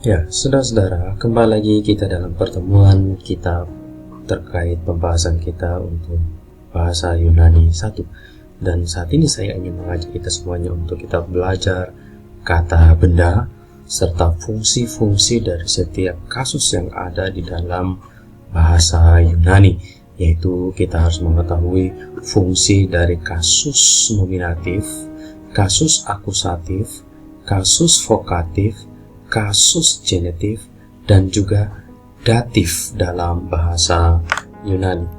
Ya, saudara-saudara, kembali lagi kita dalam pertemuan kita terkait pembahasan kita untuk bahasa Yunani 1. Dan saat ini saya ingin mengajak kita semuanya untuk kita belajar kata benda serta fungsi-fungsi dari setiap kasus yang ada di dalam bahasa Yunani, yaitu kita harus mengetahui fungsi dari kasus nominatif, kasus akusatif, kasus vokatif, kasus genitif, dan juga datif dalam bahasa Yunani.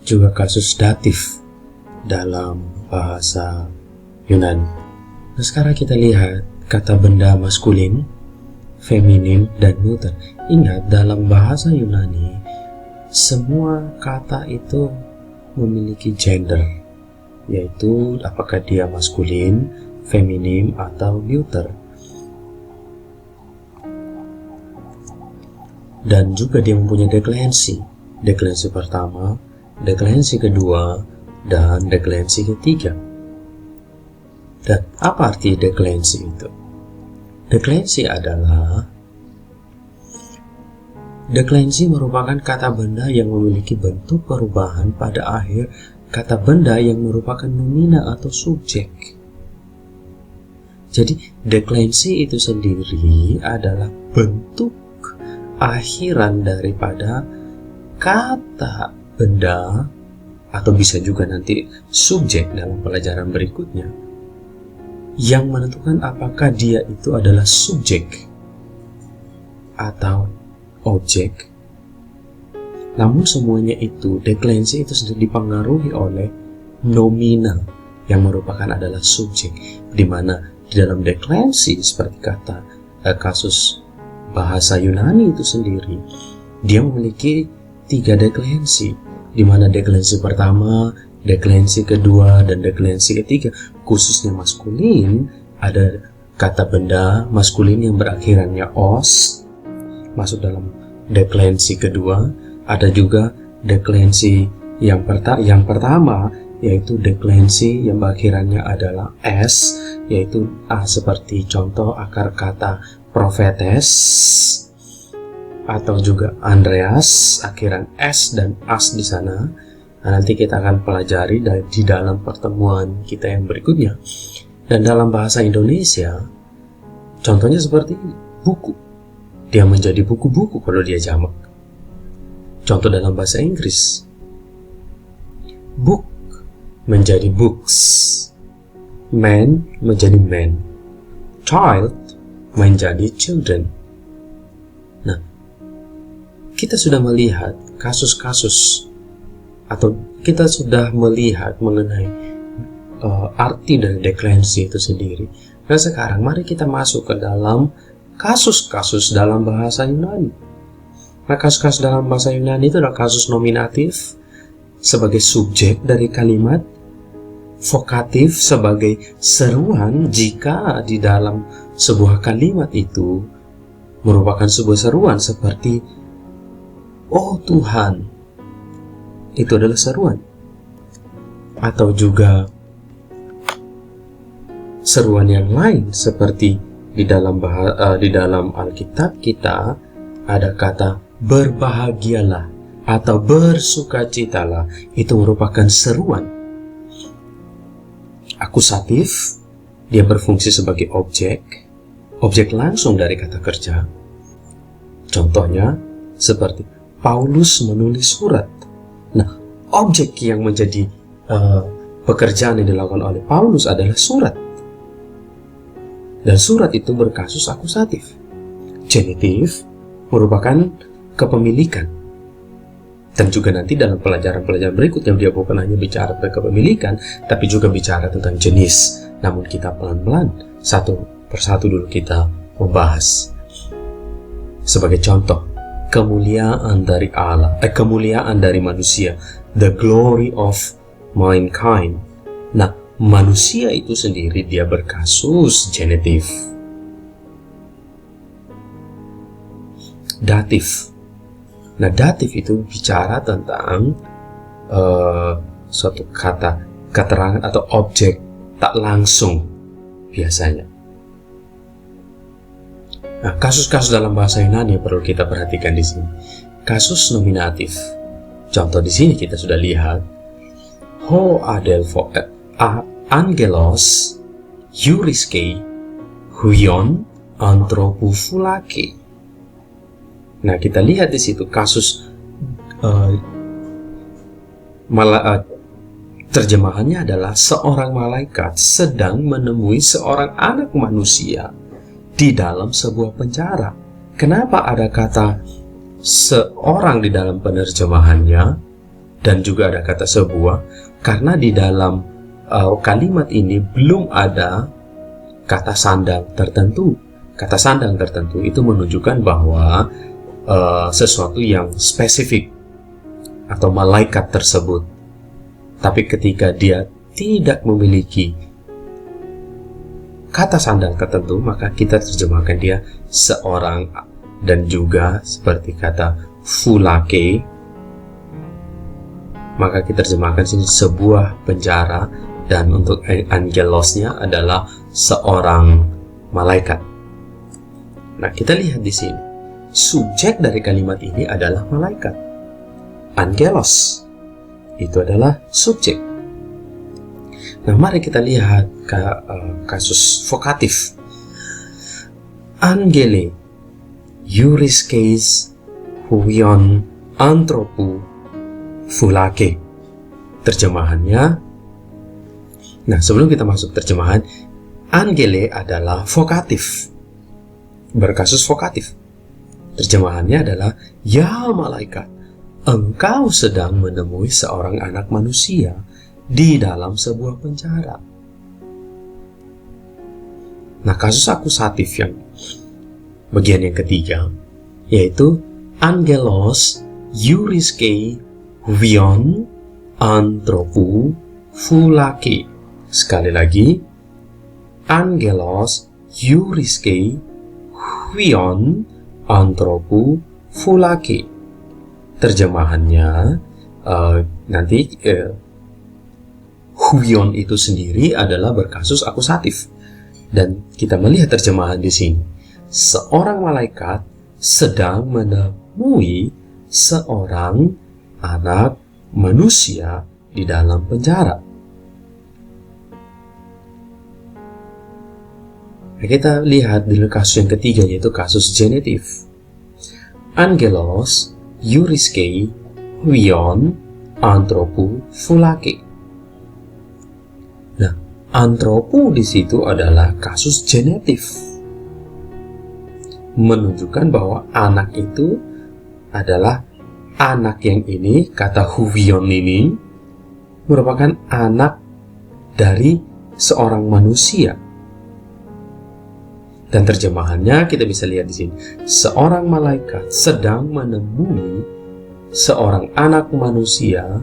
Juga kasus datif dalam bahasa Yunani. Nah, sekarang kita lihat kata benda maskulin, feminin, dan neuter. Ingat, dalam bahasa Yunani, semua kata itu memiliki gender, yaitu apakah dia maskulin, feminim, atau neuter. Dan juga dia mempunyai deklensi. Deklensi pertama, deklensi kedua, dan deklensi ketiga. Dan apa arti deklensi itu? Deklensi merupakan kata benda yang memiliki bentuk perubahan pada akhir kata benda yang merupakan nomina atau subjek. Jadi, deklensi itu sendiri adalah bentuk akhiran daripada kata benda, atau bisa juga nanti subjek dalam pelajaran berikutnya, yang menentukan apakah dia itu adalah subjek atau objek. Namun semuanya itu, deklensi itu sendiri dipengaruhi oleh nomina yang merupakan adalah subjek, di mana di dalam deklensi seperti kata kasus bahasa Yunani itu sendiri, dia memiliki 3 deklensi, di mana deklensi pertama, deklensi kedua, dan deklensi ketiga. Khususnya maskulin, ada kata benda maskulin yang berakhirannya os masuk dalam deklensi kedua. Ada juga deklensi yang pertama, yaitu deklensi yang berakhirannya adalah s, yaitu seperti contoh akar kata profetes, atau juga Andreas, akhiran s dan as di sana. Nah, nanti kita akan pelajari di dalam pertemuan kita yang berikutnya. Dan dalam bahasa Indonesia, contohnya seperti ini, buku. Dia menjadi buku-buku kalau dia jamak. Contoh dalam bahasa Inggris, book menjadi books, man menjadi men, child menjadi children. Nah, kita sudah melihat kasus-kasus, atau kita sudah melihat mengenai arti dari deklensi itu sendiri. Nah, sekarang mari kita masuk ke dalam kasus-kasus dalam bahasa Yunani. Nah, kasus-kasus dalam bahasa Yunani itu adalah kasus nominatif sebagai subjek dari kalimat, vokatif sebagai seruan jika di dalam sebuah kalimat itu merupakan sebuah seruan seperti oh Tuhan, itu adalah seruan. Atau juga seruan yang lain seperti di dalam Alkitab kita ada kata berbahagialah atau bersukacitalah. Itu merupakan seruan. Akusatif, dia berfungsi sebagai objek langsung dari kata kerja. Contohnya seperti Paulus menulis surat. Nah, objek yang menjadi pekerjaan yang dilakukan oleh Paulus adalah surat. Dan surat itu berkasus akusatif. Genitif merupakan kepemilikan. Dan juga nanti dalam pelajaran-pelajaran berikutnya dia bukan hanya bicara tentang kepemilikan, tapi juga bicara tentang jenis. Namun kita pelan-pelan satu persatu dulu kita membahas. Sebagai contoh, kemuliaan dari Allah, kemuliaan dari manusia, the glory of mankind. Nah, manusia itu sendiri dia berkasus genitif. Datif. Nah, datif itu bicara tentang suatu kata, keterangan atau objek tak langsung biasanya. Nah, kasus-kasus dalam bahasa Yunani yang perlu kita perhatikan di sini. Kasus nominatif. Contoh di sini kita sudah lihat ho adelpho angelos euriske huion anthropophulake. Nah, kita lihat di situ kasus terjemahannya adalah seorang malaikat sedang menemui seorang anak manusia di dalam sebuah penjara. Kenapa ada kata seorang di dalam penerjemahannya dan juga ada kata sebuah? Karena di dalam kalimat ini belum ada kata sandang tertentu. Kata sandang tertentu itu menunjukkan bahwa sesuatu yang spesifik atau malaikat tersebut. Tapi ketika dia tidak memiliki kata sandang tertentu, maka kita terjemahkan dia seorang, dan juga seperti kata fulake, maka kita terjemahkan sini sebuah penjara, dan untuk angelosnya adalah seorang malaikat. Nah, kita lihat di sini subjek dari kalimat ini adalah malaikat. Angelos itu adalah subjek. Nah, mari kita lihat kasus vokatif. Angele euriskes huion anthropophulake. Terjemahannya, nah sebelum kita masuk terjemahan, angele adalah vokatif, berkasus vokatif. Terjemahannya adalah, ya malaikat, engkau sedang menemui seorang anak manusia di dalam sebuah penjara. Nah, kasus akusatif yang bagian yang ketiga, yaitu angelos euriske huion anthropophulake. Sekali lagi, angelos euriske huion anthropophulake. Terjemahannya nanti huion itu sendiri adalah berkasus akusatif, dan kita melihat terjemahan di sini. Seorang malaikat sedang menemui seorang anak manusia di dalam penjara. Nah, kita lihat di kasus yang ketiga, yaitu kasus genitif. Angelos euriske huion anthropophulake. Nah, antropo di situ adalah kasus genetif, menunjukkan bahwa anak itu adalah anak yang ini, kata huion ini merupakan anak dari seorang manusia. Dan terjemahannya kita bisa lihat di sini. Seorang malaikat sedang menemui seorang anak manusia,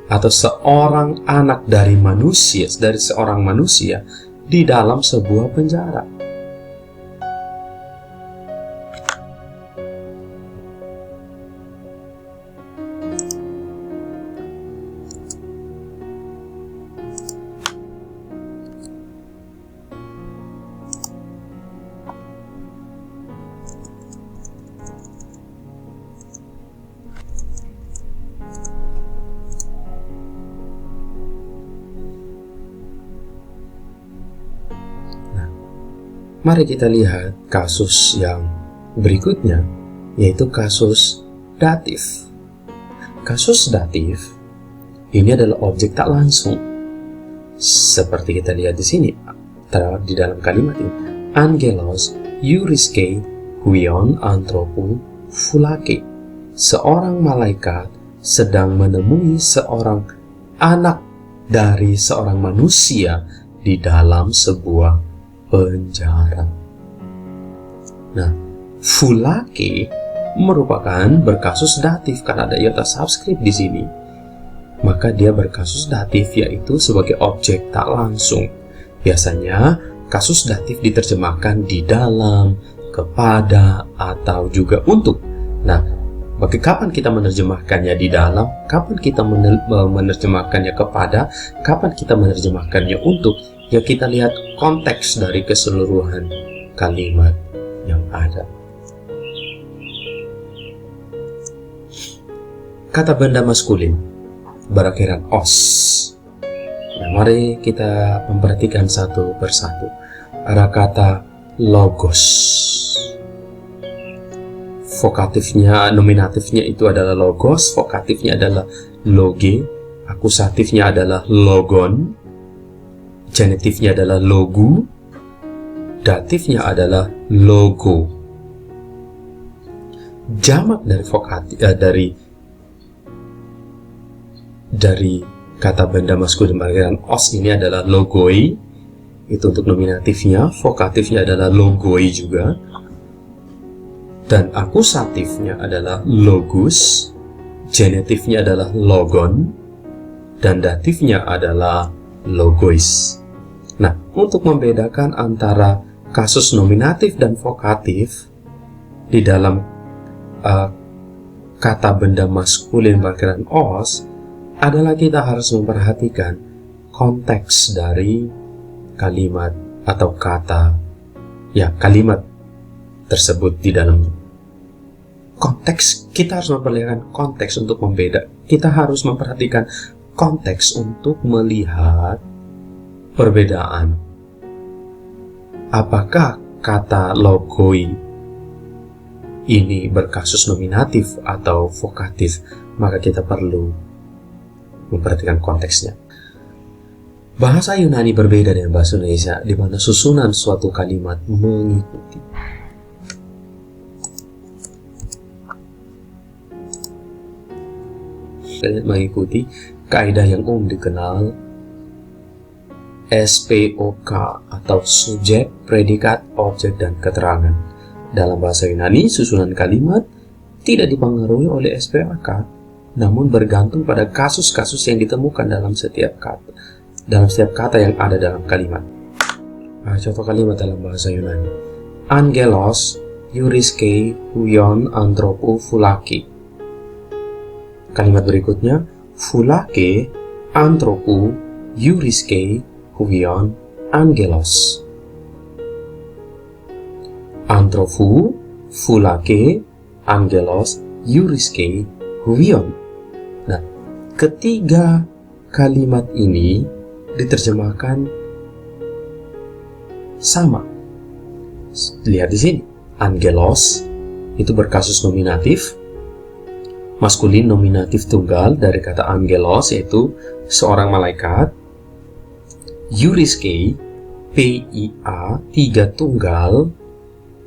atau seorang anak dari manusia, dari seorang manusia di dalam sebuah penjara. Mari kita lihat kasus yang berikutnya, yaitu kasus datif. Kasus datif ini adalah objek tak langsung, seperti kita lihat di sini di dalam kalimat ini. Angelos euriske huion anthropophulake. Seorang malaikat sedang menemui seorang anak dari seorang manusia di dalam sebuah penjara. Nah, fulake merupakan berkasus datif karena ada iota subscript di sini. Maka dia berkasus datif, yaitu sebagai objek tak langsung. Biasanya kasus datif diterjemahkan di dalam, kepada, atau juga untuk. Nah, bagi kapan kita menerjemahkannya di dalam, kapan kita menerjemahkannya kepada, kapan kita menerjemahkannya untuk, ya kita lihat konteks dari keseluruhan kalimat. yang ada. Kata benda maskulin berakhiran os. Nah, mari kita memperhatikan satu persatu. Ada kata logos. Vokatifnya, nominatifnya itu adalah logos, vokatifnya adalah loge, akusatifnya adalah logon, genitifnya adalah logu, datifnya adalah logo. Jamak dari vokatif dari kata benda maskulin berakhiran os ini adalah logoi, itu untuk nominatifnya. Vokatifnya adalah logoi juga, dan akusatifnya adalah logus, genitifnya adalah logon, dan datifnya adalah logois. Nah, untuk membedakan antara kasus nominatif dan vokatif di dalam kata benda maskulin berakhiran os adalah kita harus memperhatikan konteks dari kalimat atau kata, kalimat tersebut di dalam konteks. Kita harus memperlihatkan konteks untuk membeda. Kita harus memperhatikan konteks untuk melihat perbedaan. Apakah kata logoi ini berkasus nominatif atau vokatif? Maka kita perlu memperhatikan konteksnya. Bahasa Yunani berbeda dengan bahasa Indonesia, di mana susunan suatu kalimat mengikuti. Mengikuti kaidah yang dikenal SPOK atau subjek, predikat, objek, dan keterangan. Dalam bahasa Yunani, susunan kalimat tidak dipengaruhi oleh SPOK, namun bergantung pada kasus-kasus yang ditemukan dalam setiap kata yang ada dalam kalimat. Contoh kalimat dalam bahasa Yunani: angelos, euriske, huion, anthropo, phulake. Kalimat berikutnya: phulake, anthropo, euriske, huion, angelos. Anthropo, phulake, angelos, euriske, huion. Nah, ketiga kalimat ini diterjemahkan sama. Lihat di sini, angelos itu berkasus nominatif, maskulin nominatif tunggal dari kata angelos, yaitu seorang malaikat. Euriske, PIA, tiga tunggal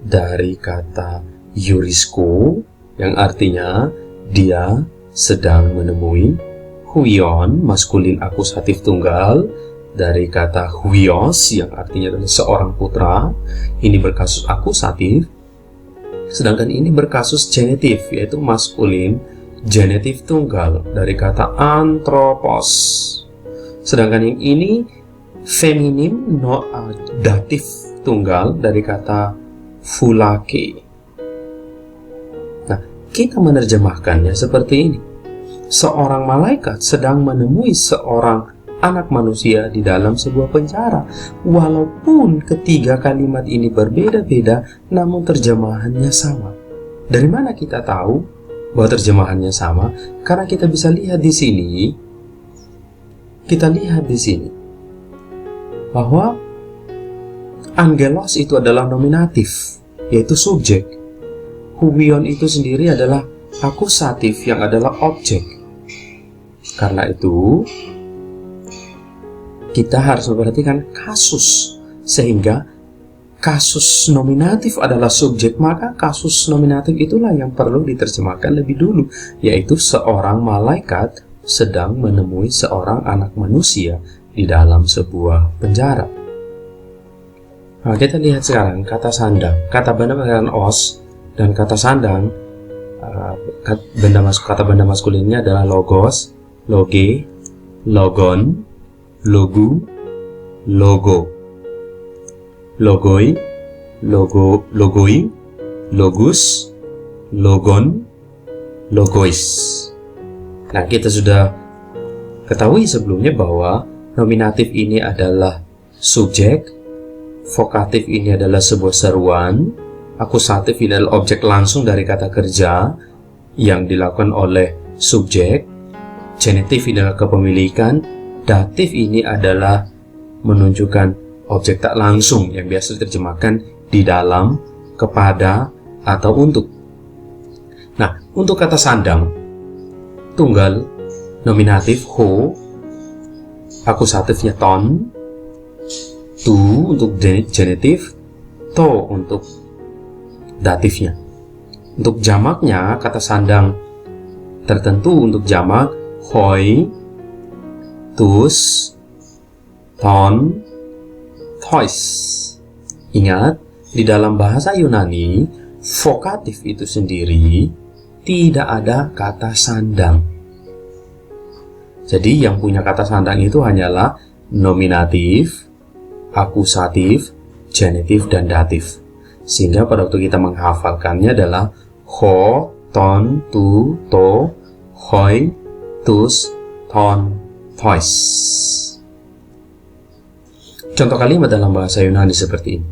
dari kata eurisko, yang artinya dia sedang menemui. Huion, maskulin akusatif tunggal dari kata huios, yang artinya adalah seorang putra. Ini berkasus akusatif. Sedangkan ini berkasus genitif, yaitu maskulin genitif tunggal dari kata anthropos. Sedangkan yang ini feminim datif tunggal dari kata phulake. Nah, kita menerjemahkannya seperti ini: seorang malaikat sedang menemui seorang anak manusia di dalam sebuah penjara. Walaupun ketiga kalimat ini berbeda-beda, namun terjemahannya sama. Dari mana kita tahu bahwa terjemahannya sama? Karena kita bisa lihat di sini. Kita lihat di sini bahwa angelos itu adalah nominatif, yaitu subjek. Huion itu sendiri adalah akusatif, yang adalah objek. Karena itu, kita harus memperhatikan kasus, sehingga kasus nominatif adalah subjek, maka kasus nominatif itulah yang perlu diterjemahkan lebih dulu, yaitu seorang malaikat sedang menemui seorang anak manusia di dalam sebuah penjara. Nah, kita lihat sekarang kata sandang. Kata benda berakhiran os dan kata sandang, kata benda maskulinnya adalah logos, loge, logon, logu, logo, logoi, logoi, logus, logon, logois. Nah, kita sudah ketahui sebelumnya bahwa nominatif ini adalah subjek, vokatif ini adalah sebuah seruan, akusatif ini adalah objek langsung dari kata kerja yang dilakukan oleh subjek. Genitif ini adalah kepemilikan. Datif ini adalah menunjukkan objek tak langsung yang biasa diterjemahkan di dalam, kepada, atau untuk. Nah, untuk kata sandang, tunggal, nominatif ho, akusatifnya ton, tu untuk genitif, to untuk datifnya. Untuk jamaknya, kata sandang tertentu untuk jamak, hoi, tus, ton, tois. Ingat, di dalam bahasa Yunani, vokatif itu sendiri tidak ada kata sandang. Jadi yang punya kata sandang itu hanyalah nominatif, akusatif, genitif, dan datif. Sehingga pada waktu kita menghafalkannya adalah ho, ton, tu, to, hoi, tus, ton, tois. Contoh kalimat dalam bahasa Yunani seperti ini.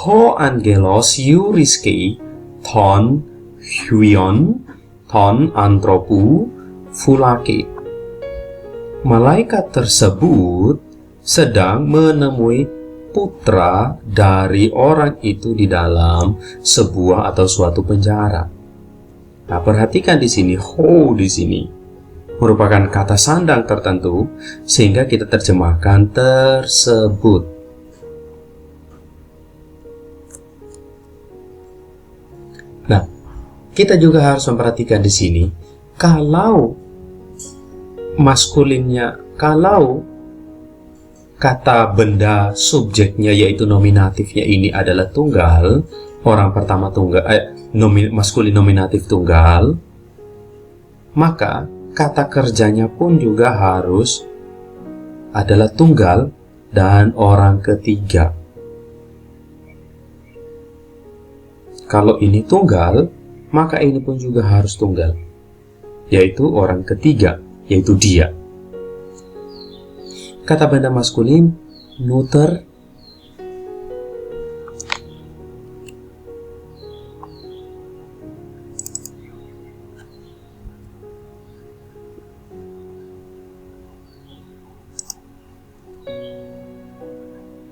Ho angelos euriskei ton huion ton anthropu fulake. Malaikat tersebut sedang menemui putra dari orang itu di dalam sebuah atau suatu penjara. Nah, perhatikan di sini, ho di sini merupakan kata sandang tertentu sehingga kita terjemahkan tersebut. Nah, kita juga harus memperhatikan di sini, kalau maskulinnya, kalau kata benda subjeknya yaitu nominatifnya ini adalah tunggal, orang pertama tunggal, maskulin nominatif tunggal, maka kata kerjanya pun juga harus adalah tunggal dan orang ketiga. Kalau ini tunggal, maka ini pun juga harus tunggal, yaitu orang ketiga, yaitu dia. Kata benda maskulin, neuter,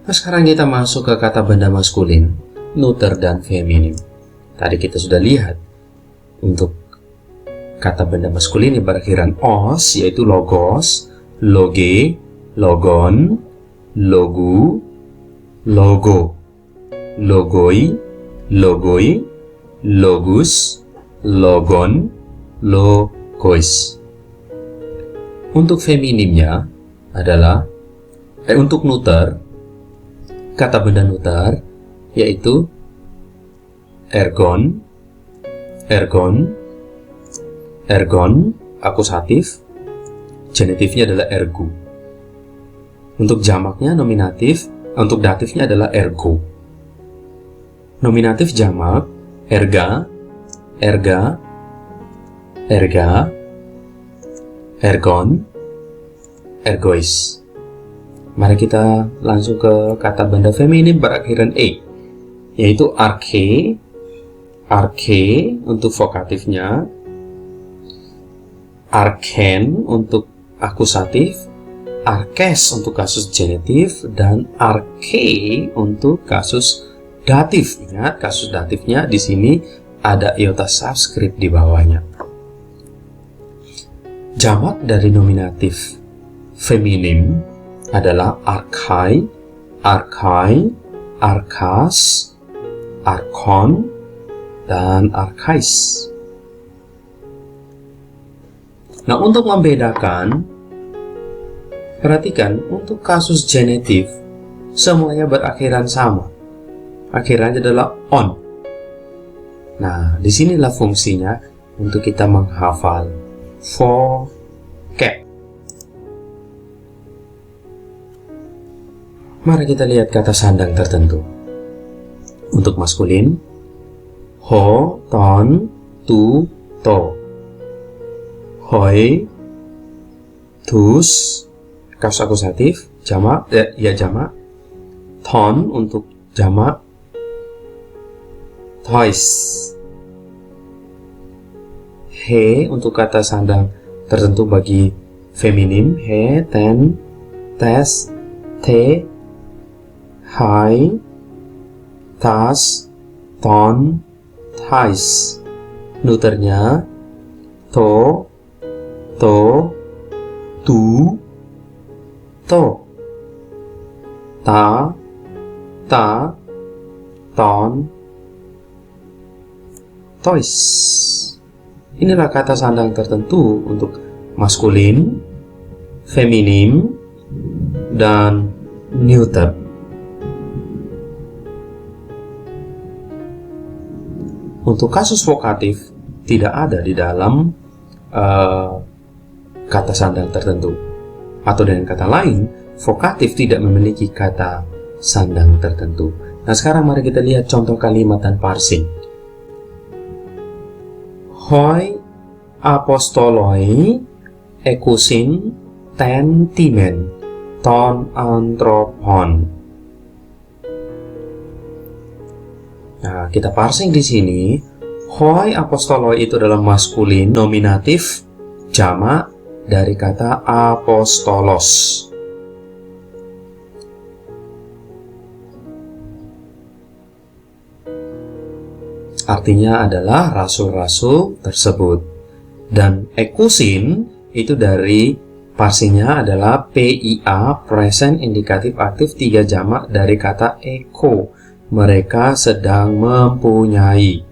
nah, sekarang kita masuk ke kata benda maskulin, neuter dan feminim. Tadi kita sudah lihat untuk kata benda maskulin yang berakhiran os, yaitu logos, loge, logon, logu, logo, logoi, logoi, logus, logon, logois. Untuk feminimnya adalah untuk neuter, kata benda neuter yaitu ergon, ergon, ergon, akusatif, genitifnya adalah ergu. Untuk jamaknya nominatif, untuk datifnya adalah ergo. Nominatif jamak, erga, erga, erga, ergon, ergois. Mari kita langsung ke kata benda feminim berakhiran e, yaitu arche, arche untuk vokatifnya, arken untuk akusatif, arkes untuk kasus genitif, dan arche untuk kasus datif. Ingat, kasus datifnya di sini ada iota subscript di bawahnya. Jamak dari nominatif feminim adalah archai, archai, arkas, arkon, dan arkais. Nah, untuk membedakan, perhatikan untuk kasus genitif semuanya berakhiran sama. Akhirannya adalah on. Nah, disinilah fungsinya untuk kita menghafal vocab. Mari kita lihat kata sandang tertentu. Untuk maskulin, ho, ton, tu, to. Hoi, tus, kasus akusatif, jamak, ya jamak. Ton untuk jamak. toys. He untuk kata sandang tertentu bagi feminim, he, ten, tes, te, hai, tas, ton, tais. Neuternya to, tu, to, ta, ton, toys. Inilah kata sandang tertentu untuk maskulin, feminim, dan neuter. Untuk kasus vokatif tidak ada di dalam kata sandang tertentu. Atau dengan kata lain, vokatif tidak memiliki kata sandang tertentu. Nah, sekarang mari kita lihat contoh kalimat dan parsing. Hoi apostoloi ekusin ten timen ton anthropon. Nah, kita parsing di sini. Hoi apostoloi itu adalah maskulin nominatif jamak dari kata apostolos. Artinya adalah rasul-rasul tersebut. Dan ekusin itu dari parsingnya adalah PIA, present indikatif aktif 3 jamak dari kata eko. Mereka sedang mempunyai.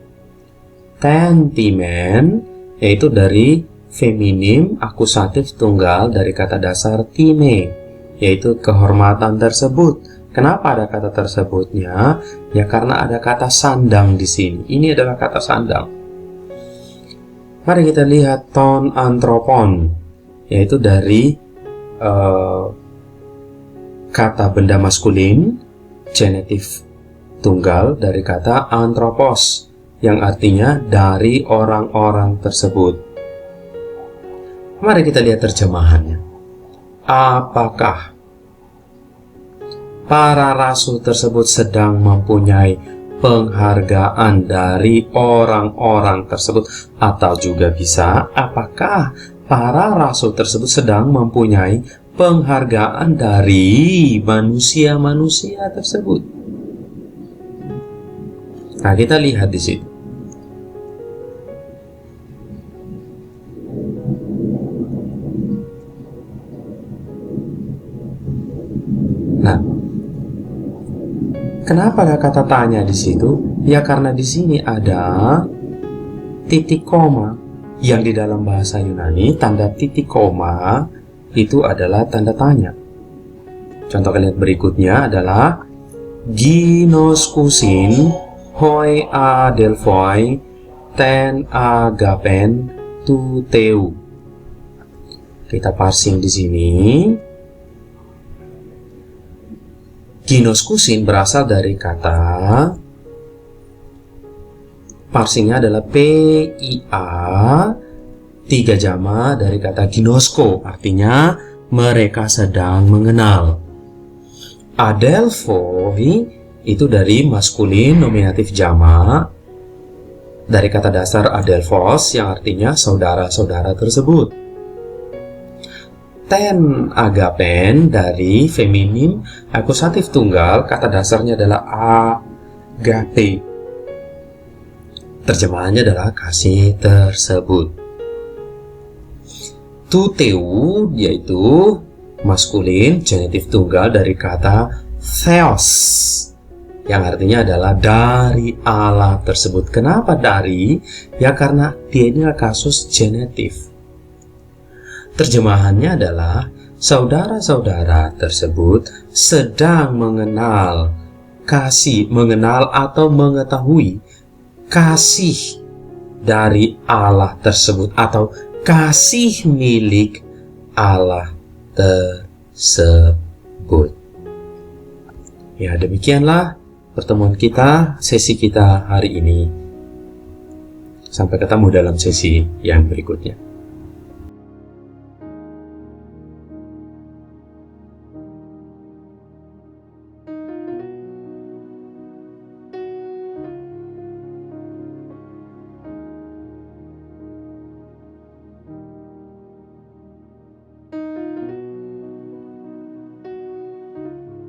Tentimen yaitu dari feminim akusatif tunggal dari kata dasar time, yaitu kehormatan tersebut. Kenapa ada kata tersebutnya? Ya karena ada kata sandang di sini. Ini adalah kata sandang. Mari kita lihat ton anthropon, yaitu dari kata benda maskulin genitif tunggal dari kata anthropos, yang artinya dari orang-orang tersebut. Mari kita lihat terjemahannya. Apakah para rasul tersebut sedang mempunyai penghargaan dari orang-orang tersebut? Atau juga bisa, apakah para rasul tersebut sedang mempunyai penghargaan dari manusia-manusia tersebut? Nah, kita lihat di situ. Nah, kenapa ada kata tanya di situ? Ya karena di sini ada titik koma, yang di dalam bahasa Yunani tanda titik koma itu adalah tanda tanya. Contoh kalimat berikutnya adalah ginoskusin hoi adelphoi ten agapen tu teu. Kita parsing di sini. Ginoskusin berasal dari kata, parsingnya adalah PIA 3 jamak dari kata ginosko, artinya mereka sedang mengenal. Adelphoi itu dari maskulin nominatif jamak dari kata dasar adelphos yang artinya saudara-saudara tersebut. Ten agapen dari feminim akusatif tunggal, kata dasarnya adalah agape. Terjemahannya adalah kasih tersebut. Tuteu yaitu maskulin genitif tunggal dari kata theos, yang artinya adalah dari Allah tersebut. Kenapa dari? Ya karena dia ini adalah kasus genitif. Terjemahannya adalah saudara-saudara tersebut sedang mengenal atau mengetahui kasih dari Allah tersebut atau kasih milik Allah tersebut. Ya, demikianlah pertemuan kita, sesi kita hari ini. Sampai ketemu dalam sesi yang berikutnya.